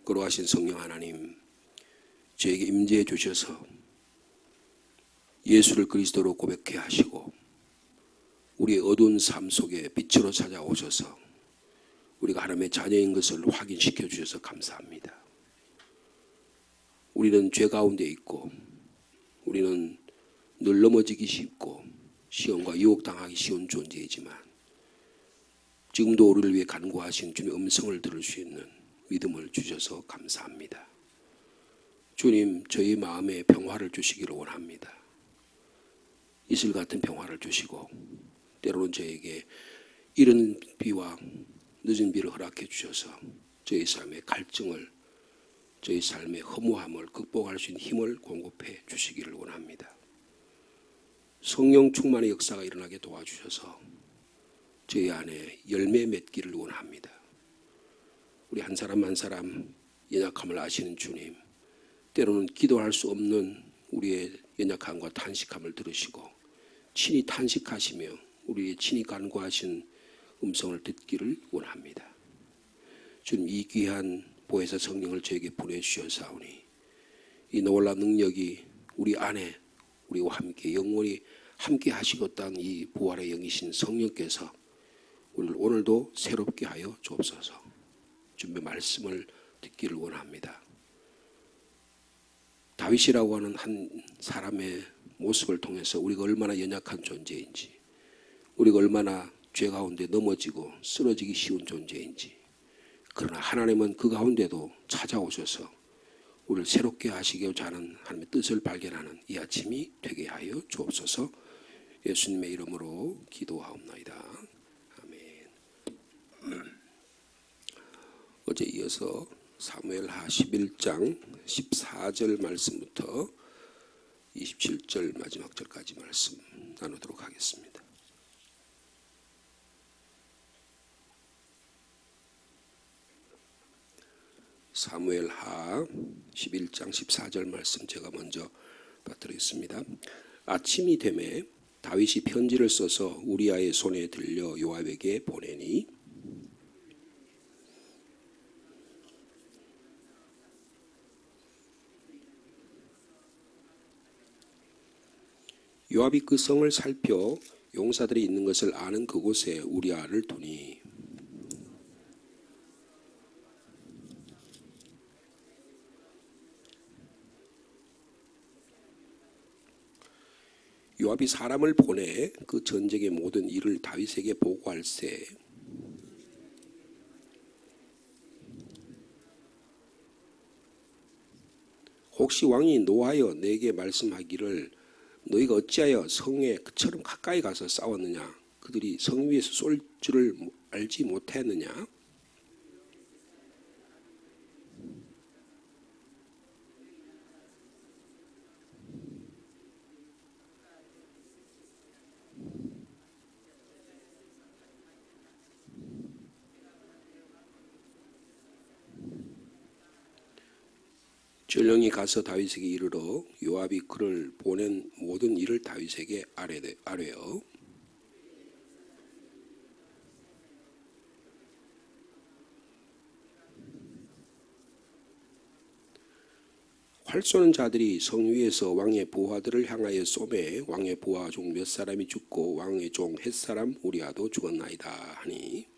거룩하신 성령 하나님, 저에게 임재해 주셔서 예수를 그리스도로 고백해 하시고 우리의 어두운 삶 속에 빛으로 찾아오셔서 우리가 하나님의 자녀인 것을 확인시켜 주셔서 감사합니다. 우리는 죄 가운데 있고 우리는 늘 넘어지기 쉽고 시험과 유혹당하기 쉬운 존재이지만 지금도 우리를 위해 간구하신 주님의 음성을 들을 수 있는 믿음을 주셔서 감사합니다. 주님, 저희 마음에 평화를 주시기를 원합니다. 이슬 같은 평화를 주시고 때로는 저에게 이른 비와 늦은 비를 허락해 주셔서 저희 삶의 갈증을, 저희 삶의 허무함을 극복할 수 있는 힘을 공급해 주시기를 원합니다. 성령 충만의 역사가 일어나게 도와주셔서 저희 안에 열매 맺기를 원합니다. 우리 한 사람 한 사람 연약함을 아시는 주님, 때로는 기도할 수 없는 우리의 연약함과 탄식함을 들으시고 친히 탄식하시며 우리의 친히 간구하신 음성을 듣기를 원합니다. 주님, 이 귀한 보혜사 성령을 저에게 보내주셔사오니 이 놀라운 능력이 우리 안에 우리와 함께 영원히 함께 하시겠다는 이 부활의 영이신 성령께서 우리를 오늘도 새롭게 하여 주옵소서. 주님의 말씀을 듣기를 원합니다. 다윗이라고 하는 한 사람의 모습을 통해서 우리가 얼마나 연약한 존재인지, 우리가 얼마나 죄 가운데 넘어지고 쓰러지기 쉬운 존재인지, 그러나 하나님은 그 가운데도 찾아오셔서 우리를 새롭게 하시고자 하는 하나님의 뜻을 발견하는 이 아침이 되게 하여 주옵소서. 예수님의 이름으로 기도하옵나이다. 아멘. 어제 이어서 사무엘하 11장 14절 말씀부터 27절 마지막 절까지 말씀 나누도록 하겠습니다. 사무엘하 11장 14절 말씀 제가 먼저 받들겠습니다. 아침이 되매 다윗이 편지를 써서 우리아의 손에 들려 요압에게 보내니 요압이 그 성을 살펴 용사들이 있는 것을 아는 그곳에 우리아를 두니 요압이 사람을 보내 그 전쟁의 모든 일을 다윗에게 보고할세. 혹시 왕이 노하여 내게 말씀하기를 너희가 어찌하여 성에 그처럼 가까이 가서 싸웠느냐? 그들이 성 위에서 쏠 줄을 알지 못했느냐? 전령이 가서 다윗에게 이르러 요압이 그를 보낸 모든 일을 다윗에게 아뢰어 활 쏘는 자들이 성 위에서 왕의 부하들을 향하여 쏘매 왕의 부하 중 몇 사람이 죽고 왕의 종 햇사람 우리아도 죽었나이다 하니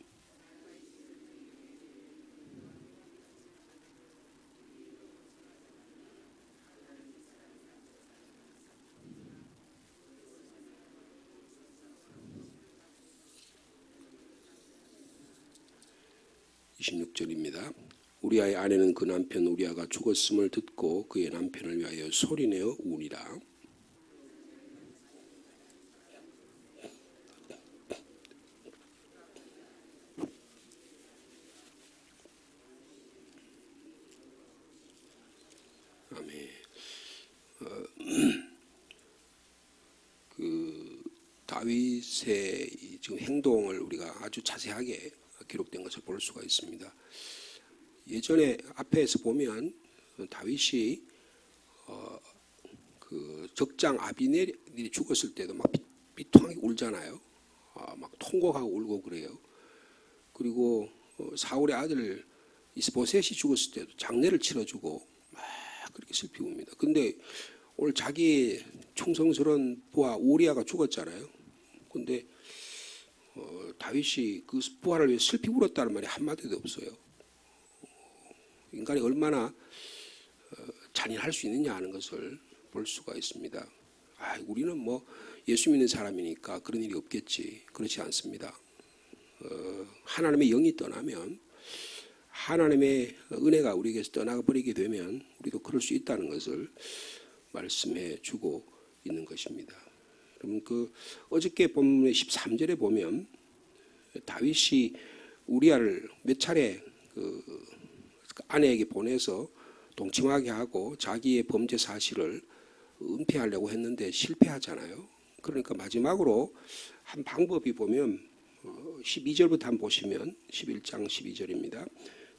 26절입니다. 우리아의 아내는 그 남편 우리아가 죽었음을 듣고 그의 남편을 위하여 소리내어 우니라. 아멘. 다윗의 지금 행동을 우리가 아주 자세하게 기록된 것을 볼 수가 있습니다. 예전에 앞에서 보면 다윗이 그 적장 아비넬이 죽었을 때도 막 비통하게 울잖아요. 막 통곡하고 울고 그래요. 그리고 사울의 아들 이스보셋이 죽었을 때도 장례를 치러주고 막 그렇게 슬피 웁니다. 근데 오늘 자기의 충성스러운 부하 우리아가 죽었잖아요. 근데 다윗이 그 부하를 위해 슬피 울었다는 말이 한마디도 없어요. 인간이 얼마나 잔인할 수 있느냐 하는 것을 볼 수가 있습니다. 우리는 뭐 예수 믿는 사람이니까 그런 일이 없겠지. 그렇지 않습니다. 하나님의 영이 떠나면, 하나님의 은혜가 우리에게서 떠나버리게 되면 우리도 그럴 수 있다는 것을 말씀해 주고 있는 것입니다. 그러면 어저께 본문의 13절에 보면 다윗이 우리아를 몇 차례 아내에게 보내서 동침하게 하고 자기의 범죄 사실을 은폐하려고 했는데 실패하잖아요. 그러니까 마지막으로 한 방법이 보면 12절부터 한번 보시면 11장 12절입니다.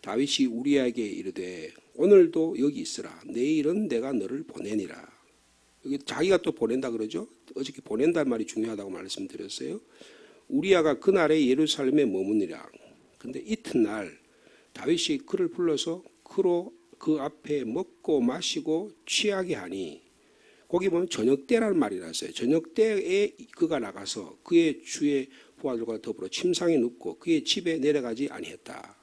다윗이 우리아에게 이르되 오늘도 여기 있으라. 내일은 내가 너를 보내니라. 여기 자기가 또 보낸다 그러죠. 어저께 보낸다는 말이 중요하다고 말씀드렸어요. 우리아가 그날에 예루살렘에 머무니라. 근데 이튿날 다윗이 그를 불러서 그로 그 앞에 먹고 마시고 취하게 하니, 거기 보면 저녁 때라는 말이 나왔어요. 저녁 때에 그가 나가서 그의 주의 부하들과 더불어 침상에 눕고 그의 집에 내려가지 아니했다.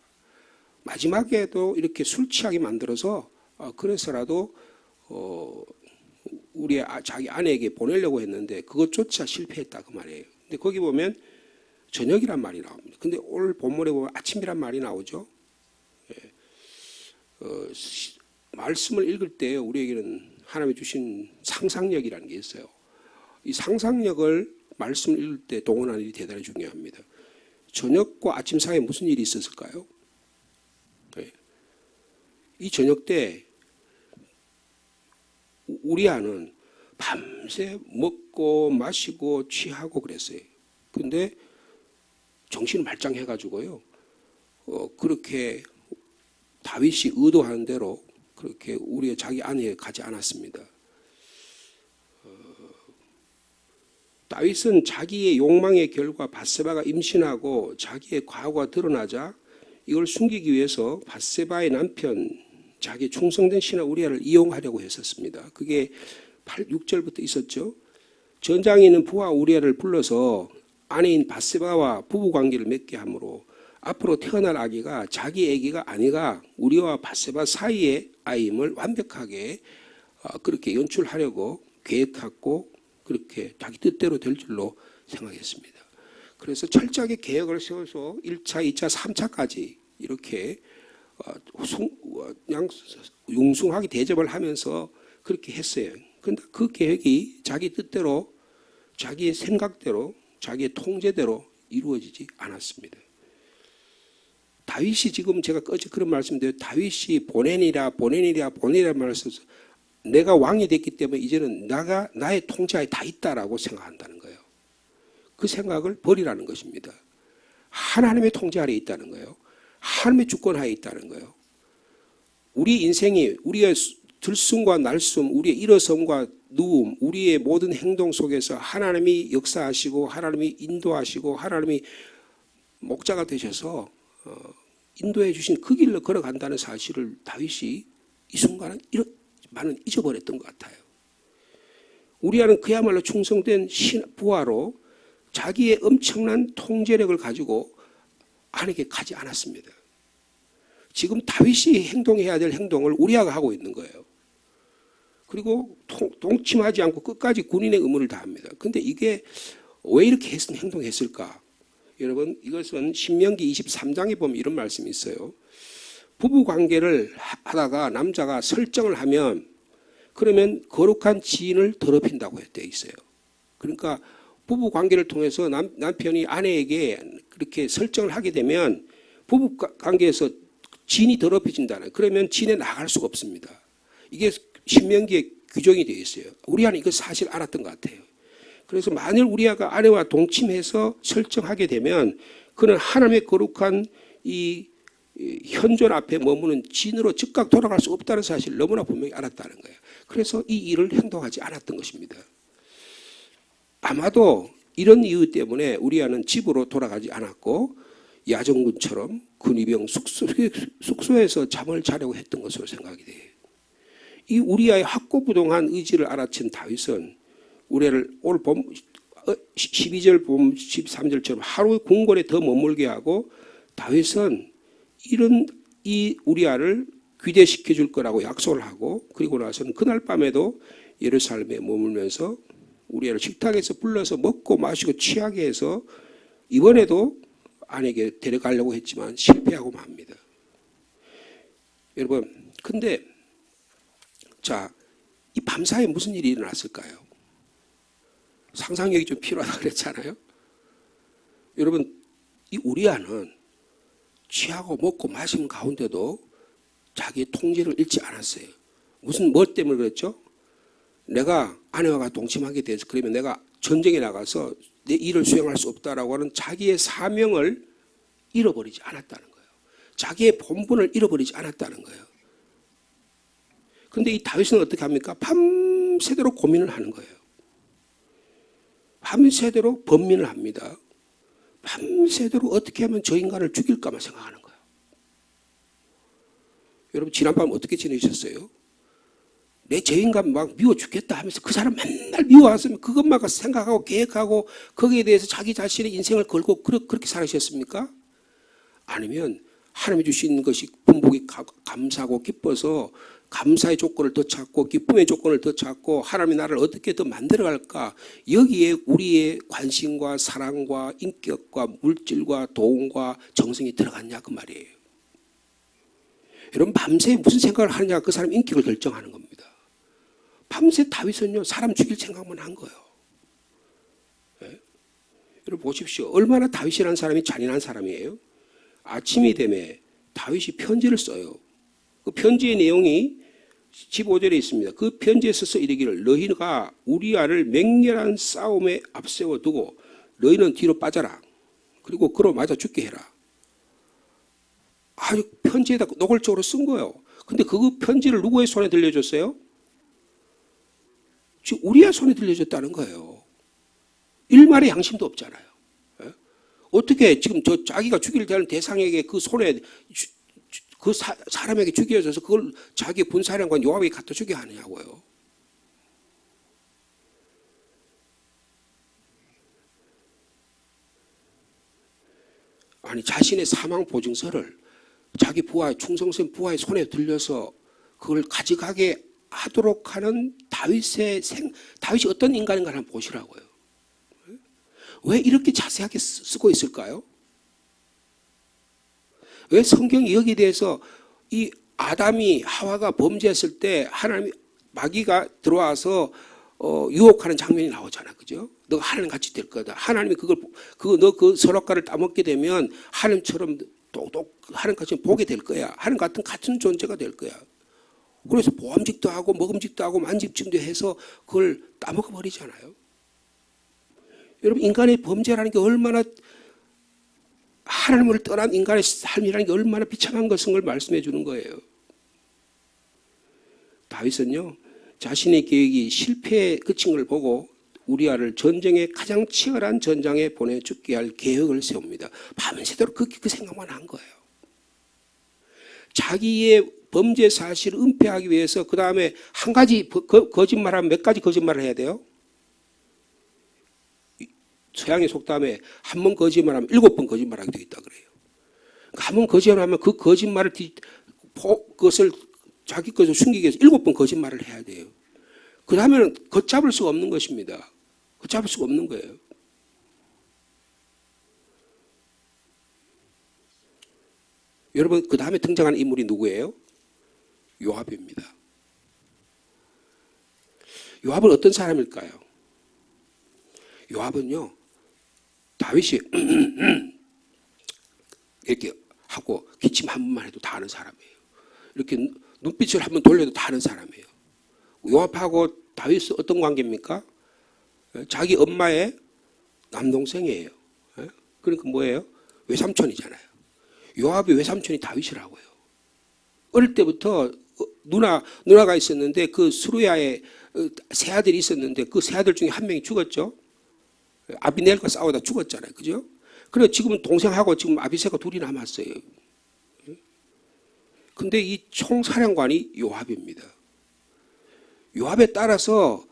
마지막에도 이렇게 술 취하게 만들어서 그래서라도 우리 자기 아내에게 보내려고 했는데 그것조차 실패했다 그 말이에요. 근데 거기 보면 저녁이란 말이 나옵니다. 근데 오늘 본문에 보면 아침이란 말이 나오죠. 말씀을 읽을 때 우리에게는 하나님이 주신 상상력이라는 게 있어요. 이 상상력을 말씀을 읽을 때 동원하는 일이 대단히 중요합니다. 저녁과 아침 사이에 무슨 일이 있었을까요? 이 저녁 때 우리아는 밤새 먹고 마시고 취하고 그랬어요. 근데 정신을 말짱해가지고요. 그렇게 다윗이 의도하는 대로 그렇게 우리의 자기 아내에 가지 않았습니다. 다윗은 자기의 욕망의 결과 밧세바가 임신하고 자기의 과거가 드러나자 이걸 숨기기 위해서 밧세바의 남편, 자기 충성된 신하 우리아를 이용하려고 했었습니다. 그게 6절부터 있었죠. 전장에 있는 부하 우리아를 불러서 아내인 밧세바와 부부관계를 맺게 하므로 앞으로 태어날 아기가 자기 아기가 아니가 우리와 밧세바 사이의 아임을 완벽하게 그렇게 연출하려고 계획하고 그렇게 자기 뜻대로 될 줄로 생각했습니다. 그래서 철저하게 계획을 세워서 1차, 2차, 3차까지 이렇게 융숭하게 대접을 하면서 그렇게 했어요. 그런데 그 계획이 자기 뜻대로, 자기의 생각대로, 자기의 통제대로 이루어지지 않았습니다. 다윗이 지금 제가 어제 그런 말씀드려요. 다윗이 보내니라 말을 써서 내가 왕이 됐기 때문에 이제는 나의 통제하에 다 있다라고 생각한다는 거예요. 그 생각을 버리라는 것입니다. 하나님의 통제 아래 있다는 거예요. 하나님의 주권 하에 있다는 거예요. 우리 인생이 우리의 들숨과 날숨, 우리의 일어섬과 누움, 우리의 모든 행동 속에서 하나님이 역사하시고 하나님이 인도하시고 하나님이 목자가 되셔서 인도해 주신 그 길로 걸어간다는 사실을 다윗이 이 순간은 많은 잊어버렸던 것 같아요. 우리아는 그야말로 충성된 부하로 자기의 엄청난 통제력을 가지고 아내에게 가지 않았습니다. 지금 다윗이 행동해야 될 행동을 우리아가 하고 있는 거예요. 그리고 동침하지 않고 끝까지 군인의 의무를 다합니다. 그런데 이게 왜 이렇게 행동했을까? 여러분, 이것은 신명기 23장에 보면 이런 말씀이 있어요. 부부관계를 하다가 남자가 설정을 하면 그러면 거룩한 지인을 더럽힌다고 되어 있어요. 그러니까 부부관계를 통해서 남편이 아내에게 그렇게 설정을 하게 되면 부부관계에서 지인이 더럽혀진다는, 그러면 지인에 나갈 수가 없습니다. 이게 신명기에 규정이 되어 있어요. 우리아는 이거 사실 알았던 것 같아요. 그래서 만일 우리아가 아내와 동침해서 설정하게 되면 그는 하나님의 거룩한 이 현존 앞에 머무는 진으로 즉각 돌아갈 수 없다는 사실을 너무나 분명히 알았다는 거예요. 그래서 이 일을 행동하지 않았던 것입니다. 아마도 이런 이유 때문에 우리아는 집으로 돌아가지 않았고 야정군처럼 근위병 숙소에서 잠을 자려고 했던 것으로 생각이 돼요. 이 우리아의 확고부동한 의지를 알아챈 다윗은 우리를 오늘 12절 봄 13절처럼 하루 궁궐에 더 머물게 하고 다윗은 이런 이 우리아를 귀대시켜 줄 거라고 약속을 하고 그리고 나서는 그날 밤에도 예루살렘에 머물면서 우리아를 식탁에서 불러서 먹고 마시고 취하게 해서 이번에도 아내에게 데려가려고 했지만 실패하고 맙니다. 여러분, 근데 자, 이 밤사이에 무슨 일이 일어났을까요? 상상력이 좀 필요하다 그랬잖아요. 여러분, 이 우리아는 취하고 먹고 마시는 가운데도 자기의 통제를 잃지 않았어요. 무슨 뭐 때문에 그랬죠? 내가 아내와 동침하게 돼서 그러면 내가 전쟁에 나가서 내 일을 수행할 수 없다라고 하는 자기의 사명을 잃어버리지 않았다는 거예요. 자기의 본분을 잃어버리지 않았다는 거예요. 그런데 이 다윗은 어떻게 합니까? 밤새도록 고민을 하는 거예요. 밤새도록 번민을 합니다. 밤새도록 어떻게 하면 저 인간을 죽일까만 생각하는 거예요. 여러분 지난밤 어떻게 지내셨어요? 내 저 인간 막 미워 죽겠다 하면서 그 사람 맨날 미워하시면 그것만 생각하고 계획하고 거기에 대해서 자기 자신의 인생을 걸고 그렇게 살으셨습니까? 아니면 하나님이 주신 것이 분복이 감사하고 기뻐서 감사의 조건을 더 찾고 기쁨의 조건을 더 찾고 하나님이 나를 어떻게 더 만들어갈까 여기에 우리의 관심과 사랑과 인격과 물질과 도움과 정성이 들어갔냐 그 말이에요. 여러분 밤새 무슨 생각을 하느냐 그 사람 인격을 결정하는 겁니다. 밤새 다윗은요 사람 죽일 생각만 한 거예요. 네? 여러분 보십시오. 얼마나 다윗이라는 사람이 잔인한 사람이에요. 아침이 되면 다윗이 편지를 써요. 그 편지의 내용이 15절에 있습니다. 그 편지에 써서 이르기를 너희가 우리아를 맹렬한 싸움에 앞세워 두고 너희는 뒤로 빠져라. 그리고 그로 맞아 죽게 해라. 아주 편지에다 노골적으로 쓴 거예요. 근데 그 편지를 누구의 손에 들려줬어요? 지금 우리아 손에 들려줬다는 거예요. 일말의 양심도 없잖아요. 예? 어떻게 지금 저 자기가 죽일 되는 대상에게 그 손에 그 사람에게 죽여줘서 그걸 자기 군사령관 요압에게 갖다 주게 하느냐고요. 아니 자신의 사망 보증서를 자기 부하의 충성스러운 부하의 손에 들려서 그걸 가져가게 하도록 하는 다윗이 어떤 인간인가 한번 보시라고요. 왜 이렇게 자세하게 쓰고 있을까요? 왜 성경이 여기에 대해서 이 아담이 하와가 범죄했을 때 하나님이 마귀가 들어와서 유혹하는 장면이 나오잖아, 그죠? 너가 하나님 같이 될 거다. 하나님이 너 그 선악과를 따먹게 되면 하나님처럼 똑똑 하나님같이 보게 될 거야. 하나님 같은 존재가 될 거야. 그래서 보암직도 하고 먹음직도 하고 만집증도 해서 그걸 따먹어 버리잖아요. 여러분 인간의 범죄라는 게 얼마나 하나님을 떠난 인간의 삶이라는 게 얼마나 비참한 것인 걸 말씀해 주는 거예요. 다윗은요 자신의 계획이 실패에 그친 걸 보고 우리아를 전쟁의 가장 치열한 전장에 보내 죽게 할 계획을 세웁니다. 밤새도록 그 생각만 한 거예요. 자기의 범죄 사실을 은폐하기 위해서 그 다음에 한 가지 거짓말하면 몇 가지 거짓말을 해야 돼요? 서양의 속담에 한 번 거짓말하면 7번 거짓말하게 되어 있다 그래요. 한 번 거짓말하면 그 거짓말을 그것을 자기 것을 숨기기 위해서 7번 거짓말을 해야 돼요. 그 다음에는 걷잡을 수가 없는 것입니다. 걷잡을 수가 없는 거예요. 여러분 그 다음에 등장하는 인물이 누구예요? 요압입니다. 요압은 어떤 사람일까요? 요압은요 다윗이 이렇게 하고 기침 한 번만 해도 다 아는 사람이에요. 이렇게 눈빛을 한번 돌려도 다 아는 사람이에요. 요압하고 다윗은 어떤 관계입니까? 자기 엄마의 남동생이에요. 그러니까 뭐예요? 외삼촌이잖아요. 요압의 외삼촌이 다윗이라고요. 어릴 때부터 누나가 있었는데 그 수루야에 세 아들이 있었는데 그 세 아들 중에 한 명이 죽었죠. 아비넬과 싸우다 죽었잖아요. 그죠? 그래 지금 동생하고 지금 아비새가 둘이 남았어요. 근데 이 총사령관이 요압입니다. 요압에 따라서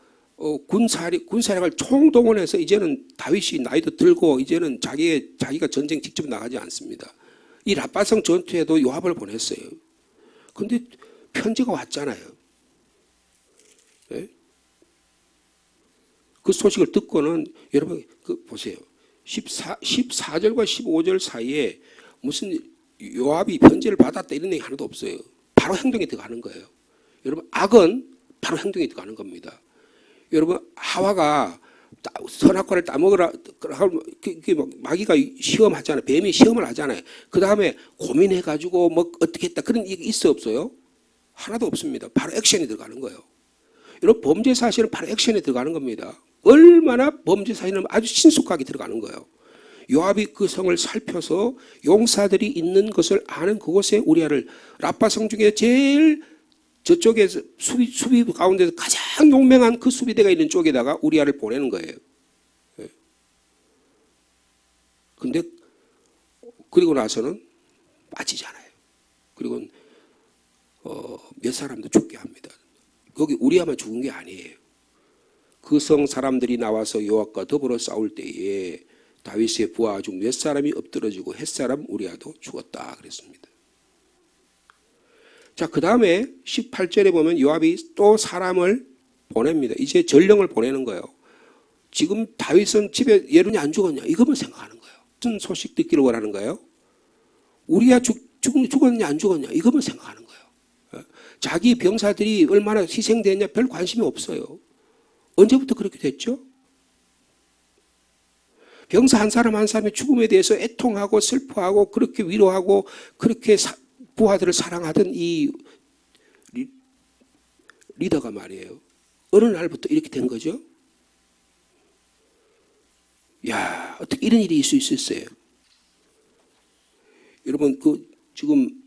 군사력을 총동원해서 이제는 다윗이 나이도 들고 이제는 자기가 전쟁 직접 나가지 않습니다. 이 라빠성 전투에도 요압을 보냈어요. 근데 편지가 왔잖아요. 네? 그 소식을 듣고는 여러분 보세요. 14절과 15절 사이에 무슨 요압이 편지를 받았다 이런 얘기 하나도 없어요. 바로 행동에 들어가는 거예요. 여러분 악은 바로 행동에 들어가는 겁니다. 여러분 하와가 선악과를 따먹으라 마귀가 시험하잖아요. 뱀이 시험을 하잖아요. 그 다음에 고민해가지고 뭐 어떻게 했다 그런 얘기 있어 없어요? 하나도 없습니다. 바로 액션이 들어가는 거예요. 여러분 범죄 사실은 바로 액션에 들어가는 겁니다. 얼마나 범죄 사실은 아주 신속하게 들어가는 거예요. 요압이 그 성을 살펴서 용사들이 있는 것을 아는 그곳에 우리아를 라빠성 중에 제일 저쪽에서 수비 가운데서 가장 용맹한 그 수비대가 있는 쪽에다가 우리아를 보내는 거예요. 근데 그리고 나서는 빠지잖아요. 그리고 몇 사람도 죽게 합니다. 거기 우리아만 죽은 게 아니에요. 그 성 사람들이 나와서 요압과 더불어 싸울 때에 다윗의 부하 중 몇 사람이 엎드러지고 햇사람 우리아도 죽었다 그랬습니다. 자, 그 다음에 18절에 보면 요압이 또 사람을 보냅니다. 이제 전령을 보내는 거예요. 지금 다윗은 집에 예루니 안 죽었냐 이것만 생각하는 거예요. 무슨 소식 듣기를 원하는 거예요? 우리아 죽었냐 안 죽었냐 이것만 생각하는 거예요. 자기 병사들이 얼마나 희생됐냐 별 관심이 없어요. 언제부터 그렇게 됐죠? 병사 한 사람 한 사람의 죽음에 대해서 애통하고 슬퍼하고 그렇게 위로하고 그렇게 부하들을 사랑하던 이 리더가 말이에요. 어느 날부터 이렇게 된 거죠? 야, 어떻게 이런 일이 있을 수 있었어요? 여러분, 지금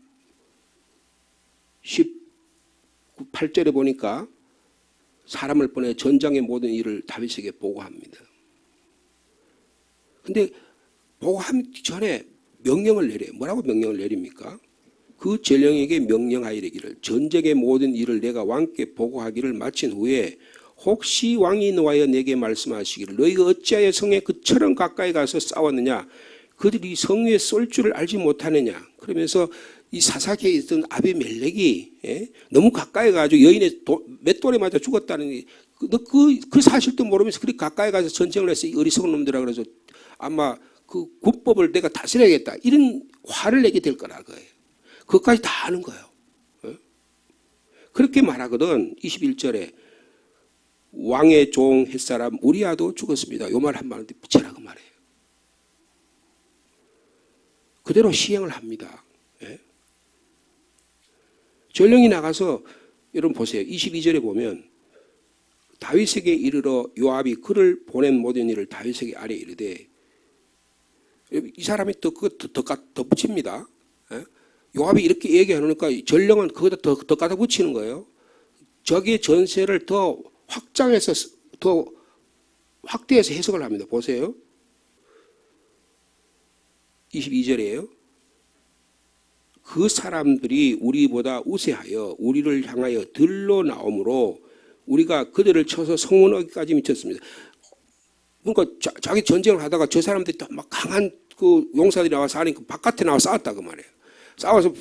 18절에 보니까 사람을 보내 전장의 모든 일을 다윗에게 보고합니다. 근데 보고하기 전에 명령을 내려요. 뭐라고 명령을 내립니까? 그 전령에게 명령하여 이르기를 전쟁의 모든 일을 내가 왕께 보고하기를 마친 후에 혹시 왕이 노하여 내게 말씀하시기를 너희가 어찌하여 성에 그처럼 가까이 가서 싸웠느냐 그들이 성 위에 쏠 줄을 알지 못하느냐 그러면서 이 사사기에 있던 아비멜렉이 너무 가까이 가지고 여인의 맷돌에 맞아 죽었다는 그 사실도 모르면서 그렇게 가까이 가서 전쟁을 해서 어리석은 놈들이라 그래서 아마 그 국법을 내가 다스려야겠다 이런 화를 내게 될 거라 거예요. 그것까지 다 아는 거예요. 그렇게 말하거든. 21절에 왕의 종 햇사람 우리아도 죽었습니다. 이 말 한마디인데 붙여라고 말해요. 그대로 시행을 합니다. 전령이 나가서 여러분 보세요. 22절에 보면 다윗에게 이르러 요압이 그를 보낸 모든 일을 다윗에게 아뢰 이르되 이 사람이 또 그거 더 붙입니다. 요압이 이렇게 얘기하니까 전령은 그거다 더 갖다 붙이는 거예요. 적의 전세를 더 확장해서 더 확대해서 해석을 합니다. 보세요. 22절이에요. 그 사람들이 우리보다 우세하여 우리를 향하여 들러 나오므로 우리가 그들을 쳐서 성문 어기까지 미쳤습니다. 그러니까 자기 전쟁을 하다가 저 사람들이 또 막 강한 그 용사들이 나와서 하니까 바깥에 나와 싸웠다 그 말이에요. 싸워서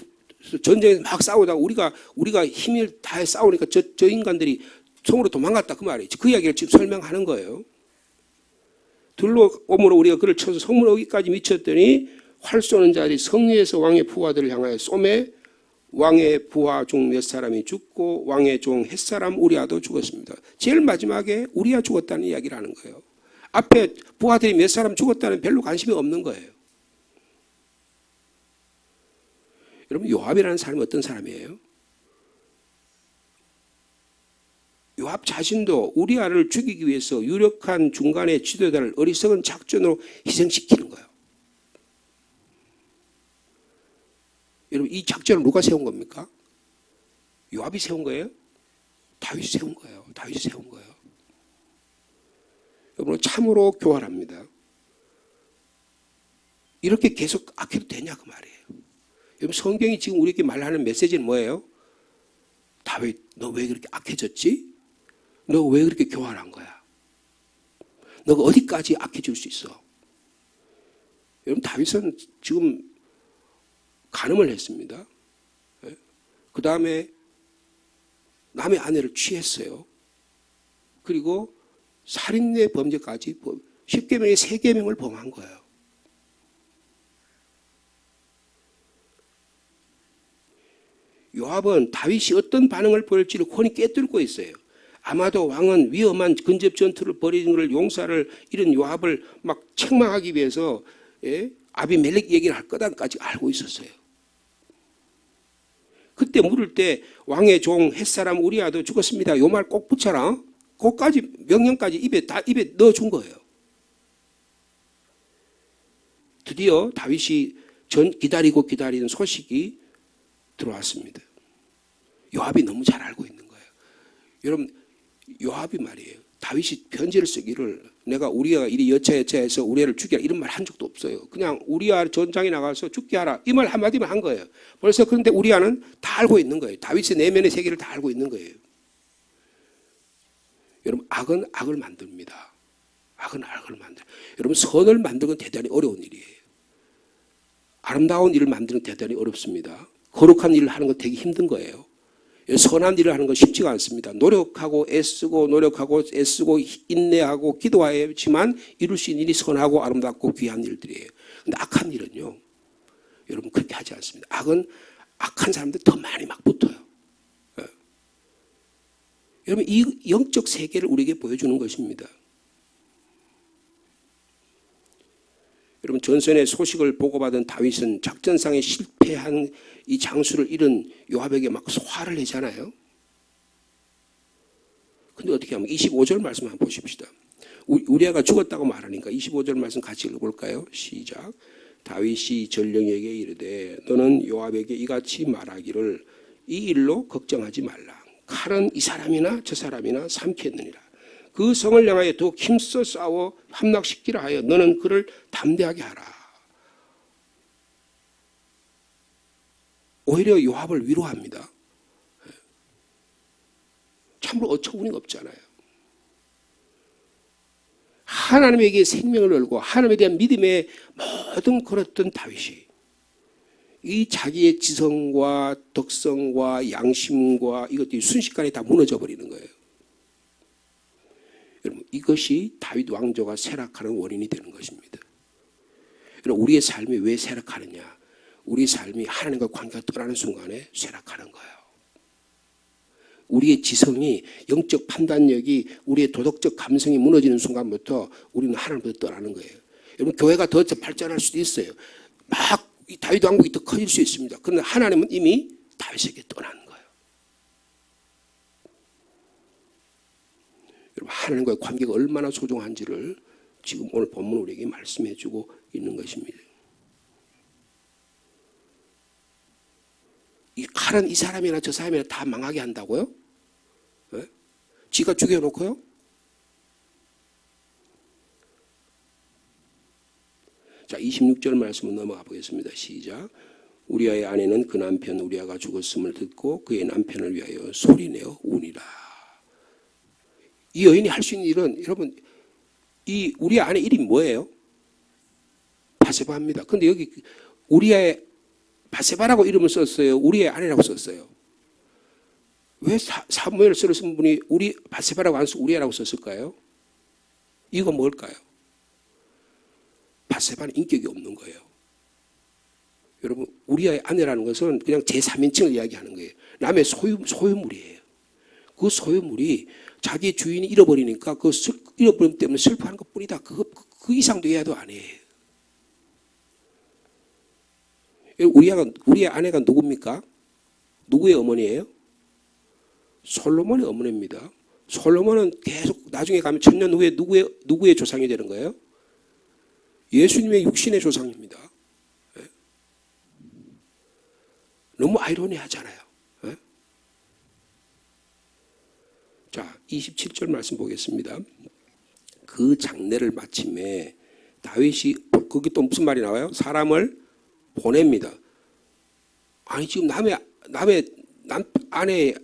전쟁에서 막 싸우다가 우리가 힘을 다해 싸우니까 저 인간들이 성으로 도망갔다 그 말이에요. 그 이야기를 지금 설명하는 거예요. 들러오므로 우리가 그를 쳐서 성문 어기까지 미쳤더니 활 쏘는 자들이 성위에서 왕의 부하들을 향하여 쏘매 왕의 부하 중 몇 사람이 죽고 왕의 종 햇사람 우리아도 죽었습니다. 제일 마지막에 우리아 죽었다는 이야기를 하는 거예요. 앞에 부하들이 몇 사람 죽었다는 별로 관심이 없는 거예요. 여러분 요압이라는 사람이 어떤 사람이에요? 요압 자신도 우리아를 죽이기 위해서 유력한 중간의 지도자를 어리석은 작전으로 희생시키는 거예요. 여러분 이 작전을 누가 세운 겁니까? 요압이 세운 거예요? 다윗이 세운 거예요. 다윗이 세운 거예요. 여러분 참으로 교활합니다. 이렇게 계속 악해도 되냐 그 말이에요. 여러분 성경이 지금 우리에게 말하는 메시지는 뭐예요? 다윗 너 왜 그렇게 악해졌지? 너 왜 그렇게 교활한 거야? 너가 어디까지 악해질 수 있어? 여러분 다윗은 지금 간음을 했습니다. 그 다음에 남의 아내를 취했어요. 그리고 살인의 범죄까지 10계명의 3계명을 범한 거예요. 요압은 다윗이 어떤 반응을 보일지를 훤히 꿰뚫고 있어요. 아마도 왕은 위험한 근접 전투를 벌이는 것을 용사를 이런 요압을 막 책망하기 위해서 아비멜렉 얘기를 할 거다까지 알고 있었어요. 그때 물을 때 왕의 종 햇사람 우리아도 죽었습니다. 요 말 꼭 붙여라. 그까지 명령까지 입에 넣어준 거예요. 드디어 다윗이 기다리는 소식이 들어왔습니다. 요압이 너무 잘 알고 있는 거예요. 여러분 요압이 말이에요. 다윗이 편지를 쓰기를 내가 우리아가 이리 여차여차해서 우리아를 죽여라 이런 말 한 적도 없어요. 그냥 우리아 전장에 나가서 죽게 하라 이 말 한마디만 한 거예요. 벌써 그런데 우리아는 다 알고 있는 거예요. 다윗의 내면의 세계를 다 알고 있는 거예요. 여러분 악은 악을 만듭니다. 악은 악을 만들어요. 여러분 선을 만드는 건 대단히 어려운 일이에요. 아름다운 일을 만드는 건 대단히 어렵습니다. 거룩한 일을 하는 건 되게 힘든 거예요. 선한 일을 하는 건 쉽지가 않습니다. 노력하고 애쓰고 인내하고 기도하지만 이룰 수 있는 일이 선하고 아름답고 귀한 일들이에요. 근데 악한 일은요. 여러분 그렇게 하지 않습니다. 악은 악한 사람들 더 많이 막 붙어요. 여러분 이 영적 세계를 우리에게 보여주는 것입니다. 여러분 전선의 소식을 보고받은 다윗은 작전상에 실패한 이 장수를 잃은 요압에게 막 화를 내잖아요. 근데 어떻게 하면 25절 말씀 한번 보십시다. 우리아가 죽었다고 말하니까 25절 말씀 같이 읽어볼까요? 시작. 다윗이 전령에게 이르되 너는 요압에게 이같이 말하기를 이 일로 걱정하지 말라. 칼은 이 사람이나 저 사람이나 삼켰느니라. 그 성을 향하여 더욱 힘써 싸워 함락시키라 하여 너는 그를 담대하게 하라. 오히려 요압을 위로합니다. 참으로 어처구니가 없잖아요. 하나님에게 생명을 걸고 하나님에 대한 믿음의 모든 걸었던 다윗이 이 자기의 지성과 덕성과 양심과 이것들이 순식간에 다 무너져 버리는 거예요. 여러분 이것이 다윗 왕조가 쇠락하는 원인이 되는 것입니다. 여러분 우리의 삶이 왜 쇠락하느냐? 우리 삶이 하나님과 관계가 떠나는 순간에 쇠락하는 거예요. 우리의 지성이 영적 판단력이 우리의 도덕적 감성이 무너지는 순간부터 우리는 하나님부터 떠나는 거예요. 여러분 교회가 더 발전할 수도 있어요. 막 다윗 왕국이 더 커질 수 있습니다. 그러나 하나님은 이미 다윗에게 떠나는 거예요. 여러분 하나님과의 관계가 얼마나 소중한지를 지금 오늘 본문 우리에게 말씀해 주고 있는 것입니다. 이 칼은 이 사람이나 저 사람이나 다 망하게 한다고요? 네? 지가 죽여놓고요? 자, 26절 말씀으로 넘어가 보겠습니다. 시작. 우리아의 아내는 그 남편 우리아가 죽었음을 듣고 그의 남편을 위하여 소리내어 우니라. 이 여인이 할 수 있는 일은 여러분 이 우리아 아내 이름이 뭐예요? 바세바입니다. 근데 여기 우리아의 바세바라고 이름을 썼어요? 우리의 아내라고 썼어요? 왜 사무엘 쓰는 분이 우리 바세바라고 안 쓰고 우리아라고 썼을까요? 이거 뭘까요? 바세바는 인격이 없는 거예요. 여러분 우리아의 아내라는 것은 그냥 제3인칭을 이야기하는 거예요. 남의 소유물이에요. 그 소유물이 자기 주인이 잃어버리니까 그 잃어버림 때문에 슬퍼하는 것뿐이다. 그 이상도 이하도 아니에요. 우리의 아내가 누굽니까? 누구의 어머니예요? 솔로몬의 어머니입니다. 솔로몬은 계속 나중에 가면 천년 후에 누구의 조상이 되는 거예요? 예수님의 육신의 조상입니다. 네? 너무 아이러니하잖아요. 네? 자, 27절 말씀 보겠습니다. 그 장례를 마침에 다윗이 거기 또 무슨 말이 나와요? 사람을 보냅니다. 아니 지금 남의 아내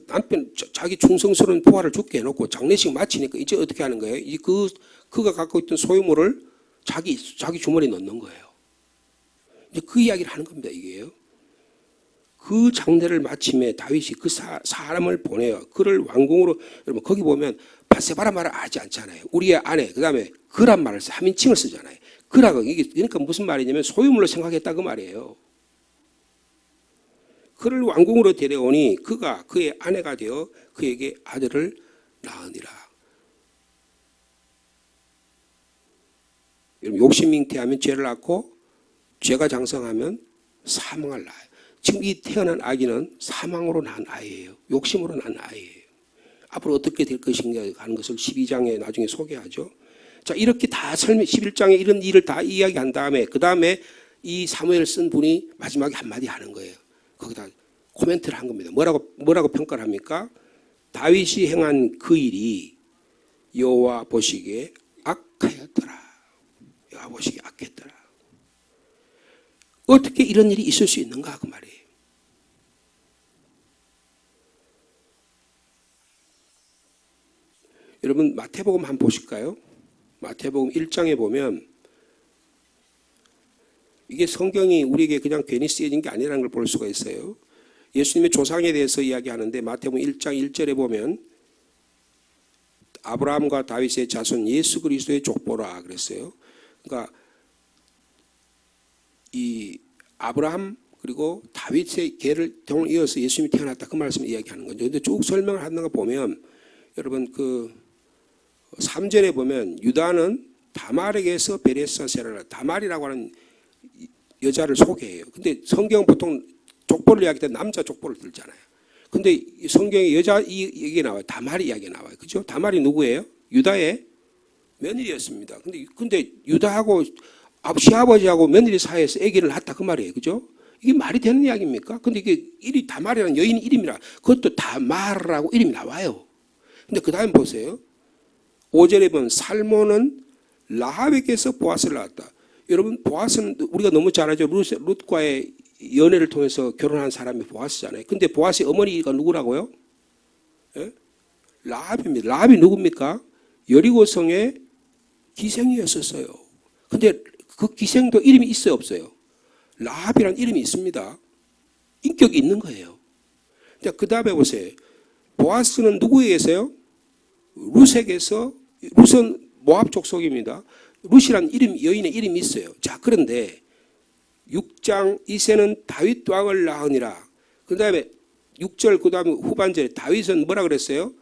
남편 자기 충성스러운 부하를 죽게 해놓고 장례식 마치니까 이제 어떻게 하는 거예요? 그가 갖고 있던 소유물을 자기 주머니에 넣는 거예요. 이제 그 이야기를 하는 겁니다. 이게요. 그 장례를 마침에 다윗이 그 사람을 보내요. 그를 왕궁으로. 여러분 거기 보면 바세바라 말을 하지 않잖아요. 우리의 아내, 그 다음에 그란 말을 3인칭을 쓰잖아요. 그라고 이게 그러니까 무슨 말이냐면 소유물로 생각했다 그 말이에요. 그를 왕궁으로 데려오니 그가 그의 아내가 되어 그에게 아들을 낳으니라. 여러분 욕심 잉태하면 죄를 낳고 죄가 장성하면 사망을 낳아요. 지금 이 태어난 아기는 사망으로 난 아이예요. 욕심으로 난 아이예요. 앞으로 어떻게 될 것인가 하는 것을 12장에 나중에 소개하죠. 자, 이렇게 다 11장에 이런 일을 다 이야기한 다음에 그 다음에 이 사무엘을 쓴 분이 마지막에 한마디 하는 거예요. 거기다 코멘트를 한 겁니다. 뭐라고 평가를 합니까? 다윗이 행한 그 일이 여호와 보시기에 악하였더라. 여호와 보시기에 악했더라. 어떻게 이런 일이 있을 수 있는가 그 말이에요. 여러분 마태복음 한번 보실까요? 마태복음 1장에 보면 이게 성경이 우리에게 그냥 괜히 쓰여진 게 아니라는 걸 볼 수가 있어요. 예수님의 조상에 대해서 이야기하는데 마태복음 1장 1절에 보면 아브라함과 다윗의 자손 예수 그리스도의 족보라 그랬어요. 그러니까 이 아브라함 그리고 다윗의 계를 이어서 예수님이 태어났다 그 말씀을 이야기하는 거죠. 근데 쭉 설명을 하는 거 보면 여러분 그 3절에 보면 유다는 다말에게서 베레사 세라라 다말이라고 하는 여자를 소개해요. 근데 성경 보통 족보를 이야기할 때 남자 족보를 들잖아요. 근데 성경에 여자 얘기 나와요. 다말이 이야기 나와요. 그죠? 다말이 누구예요? 유다의 며느리였습니다. 근데 유다하고 시아버지하고 며느리 사이에서 아기를 낳았다 그 말이에요. 그죠? 이게 말이 되는 이야기입니까? 근데 이게 다말이라는 여인 이름이라 그것도 다말이라고 이름이 나와요. 근데 그 다음에 보세요. 5절에 보면 살몬은 라합에게서 보아스를 낳았다. 여러분 보아스는 우리가 너무 잘 알죠. 룻과의 연애를 통해서 결혼한 사람이 보아스잖아요. 근데 보아스의 어머니가 누구라고요? 예? 라합입니다. 라합이 누굽니까? 여리고성의 기생이었었어요. 근데 그 기생도 이름이 있어요 없어요? 라합이라는 이름이 있습니다. 인격이 있는 거예요. 그 다음에 보세요. 보아스는 누구에게서요? 룻에게서 룻은 모압 족속입니다. 룻이라는 여인의 이름이 있어요. 자, 그런데 6장 이새는 다윗 왕을 낳으니라. 그 다음에 6절 그 다음에 후반절에 다윗은 뭐라 그랬어요?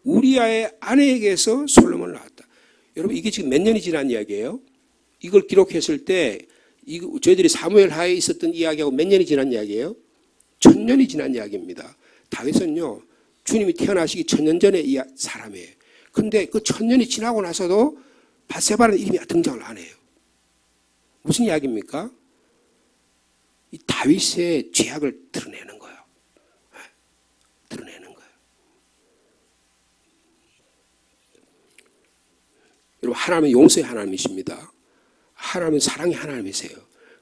우리아의 아내에게서 솔로몬을 낳았다. 여러분 이게 지금 몇 년이 지난 이야기예요? 이걸 기록했을 때 저희들이 사무엘 하에 있었던 이야기하고 몇 년이 지난 이야기예요? 1000년이 지난 이야기입니다. 다윗은요 주님이 태어나시기 1000년 전의 사람이에요. 근데 그 1000년이 지나고 나서도 바세바라는 이름이 등장을 안 해요. 무슨 이야기입니까? 이 다윗의 죄악을 드러내는 거예요. 드러내는 거예요. 여러분 하나님은 용서의 하나님이십니다. 하나님은 사랑의 하나님이세요.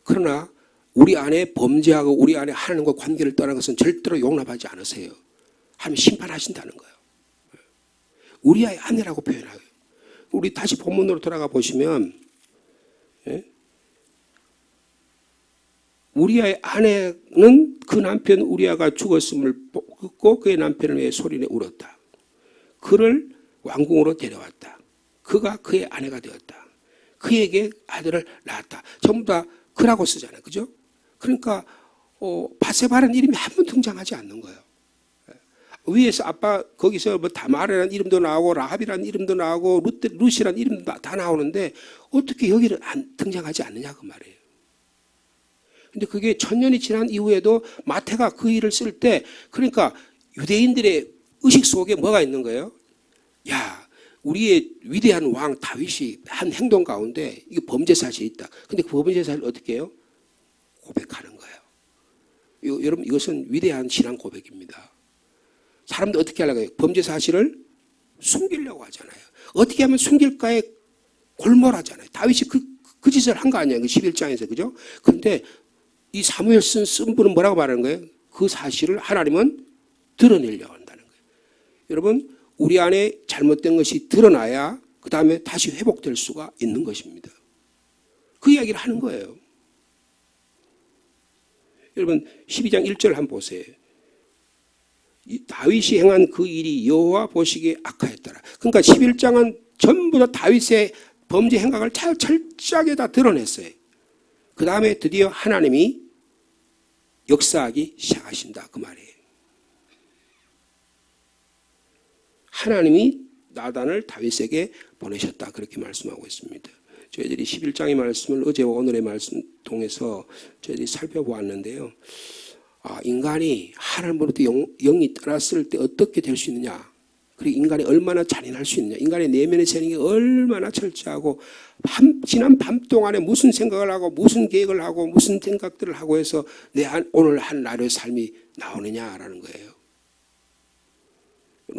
그러나 우리 안에 범죄하고 우리 안에 하나님과 관계를 떠난 것은 절대로 용납하지 않으세요. 하나님 심판하신다는 거예요. 우리의 아내라고 표현해요. 우리 다시 본문으로 돌아가 보시면 우리아의 아내는 그 남편 우리아가 죽었음을 듣고 그의 남편을 위해 소리내 울었다. 그를 왕궁으로 데려왔다. 그가 그의 아내가 되었다. 그에게 아들을 낳았다. 전부 다 그라고 쓰잖아요. 그죠? 그러니까 바세바라는 이름이 한 번 등장하지 않는 거예요. 위에서 아빠 거기서 뭐 다말이라는 이름도 나오고 라합이라는 이름도 나오고 룻이라는 이름도 다 나오는데 어떻게 여기를 등장하지 않느냐 그 말이에요. 근데 그게 1000년이 지난 이후에도 마태가 그 일을 쓸 때 그러니까 유대인들의 의식 속에 뭐가 있는 거예요? 야, 우리의 위대한 왕 다윗이 한 행동 가운데 이게 범죄 사실이 있다. 근데 그 범죄 사실을 어떻게 해요? 고백하는 거예요. 여러분 이것은 위대한 신앙 고백입니다. 사람들 어떻게 하려고 해요? 범죄 사실을 숨기려고 하잖아요. 어떻게 하면 숨길까에 골몰하잖아요. 다윗이 그 짓을 한 거 아니야. 그 11장에서. 그죠? 그런데 이 사무엘 쓴 분은 뭐라고 말하는 거예요? 그 사실을 하나님은 드러내려고 한다는 거예요. 여러분, 우리 안에 잘못된 것이 드러나야 그 다음에 다시 회복될 수가 있는 것입니다. 그 이야기를 하는 거예요. 여러분 12장 1절 한번 보세요. 다윗이 행한 그 일이 여호와 보시기에 악하였더라. 그러니까 11장은 전부 다 다윗의 범죄 행각을 철저하게 다 드러냈어요. 그 다음에 드디어 하나님이 역사하기 시작하신다 그 말이에요. 하나님이 나단을 다윗에게 보내셨다 그렇게 말씀하고 있습니다. 저희들이 11장의 말씀을 어제와 오늘의 말씀 통해서 저희들이 살펴보았는데요. 인간이 하나님으로부터 영이 떠났을 때 어떻게 될 수 있느냐, 그리고 인간이 얼마나 잔인할 수 있느냐, 인간의 내면의 세상이 얼마나 철저하고 지난 밤 동안에 무슨 생각을 하고 무슨 계획을 하고 무슨 생각들을 하고 해서 오늘 한 하루의 삶이 나오느냐라는 거예요.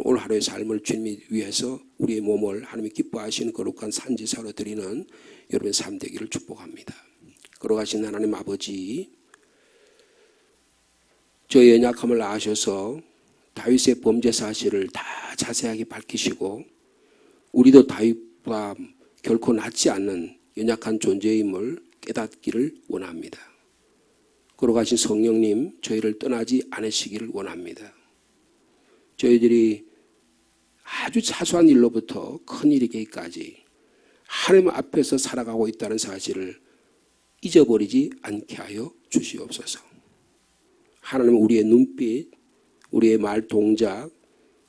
오늘 하루의 삶을 주님이 위해서 우리의 몸을 하나님이 기뻐하시는 거룩한 산지사로 드리는 여러분의 삶 되기를 축복합니다. 걸어가신 하나님 아버지, 저의 연약함을 아셔서 다윗의 범죄 사실을 다 자세하게 밝히시고 우리도 다윗과 결코 낫지 않는 연약한 존재임을 깨닫기를 원합니다. 걸어가신 성령님, 저희를 떠나지 않으시기를 원합니다. 저희들이 아주 사소한 일로부터 큰 일이기까지 하나님 앞에서 살아가고 있다는 사실을 잊어버리지 않게 하여 주시옵소서. 하나님은 우리의 눈빛, 우리의 말 동작,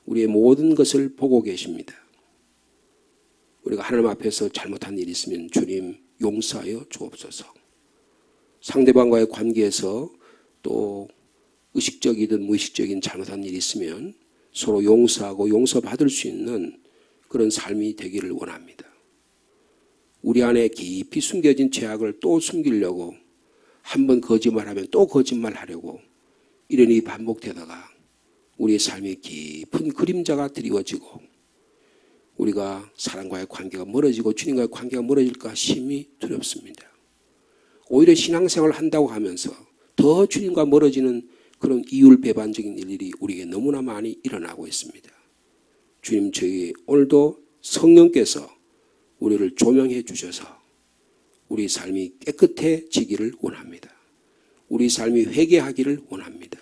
우리의 모든 것을 보고 계십니다. 우리가 하나님 앞에서 잘못한 일이 있으면 주님 용서하여 주옵소서. 상대방과의 관계에서 또 의식적이든 무의식적인 잘못한 일이 있으면 서로 용서하고 용서받을 수 있는 그런 삶이 되기를 원합니다. 우리 안에 깊이 숨겨진 죄악을 또 숨기려고 한번 거짓말하면 또 거짓말하려고 이런 일이 반복되다가 우리의 삶에 깊은 그림자가 드리워지고 우리가 사람과의 관계가 멀어지고 주님과의 관계가 멀어질까 심히 두렵습니다. 오히려 신앙생활을 한다고 하면서 더 주님과 멀어지는 그런 이율배반적인 일들이 우리에게 너무나 많이 일어나고 있습니다. 주님, 저희 오늘도 성령께서 우리를 조명해 주셔서 우리 삶이 깨끗해지기를 원합니다. 우리 삶이 회개하기를 원합니다.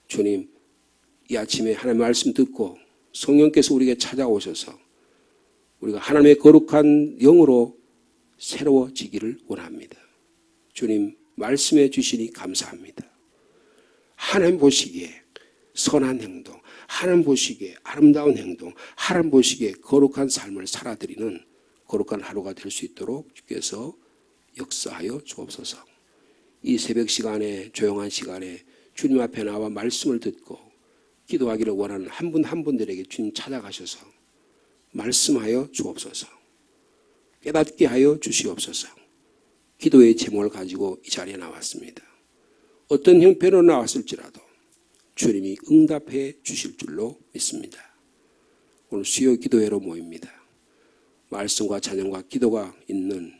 주님, 이 아침에 하나님의 말씀 듣고 성령께서 우리에게 찾아오셔서 우리가 하나님의 거룩한 영으로 새로워지기를 원합니다. 주님, 말씀해 주시니 감사합니다. 하나님 보시기에 선한 행동, 하나님 보시기에 아름다운 행동, 하나님 보시기에 거룩한 삶을 살아드리는 거룩한 하루가 될 수 있도록 주께서 역사하여 주옵소서. 이 새벽 시간에, 조용한 시간에 주님 앞에 나와 말씀을 듣고 기도하기를 원하는 한 분 한 분들에게 주님 찾아가셔서 말씀하여 주옵소서. 깨닫게 하여 주시옵소서. 기도의 제목을 가지고 이 자리에 나왔습니다. 어떤 형편으로 나왔을지라도 주님이 응답해 주실 줄로 믿습니다. 오늘 수요 기도회로 모입니다. 말씀과 찬양과 기도가 있는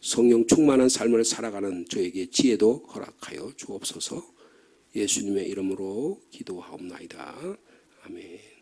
성령 충만한 삶을 살아가는 저에게 지혜도 허락하여 주옵소서. 예수님의 이름으로 기도하옵나이다. 아멘.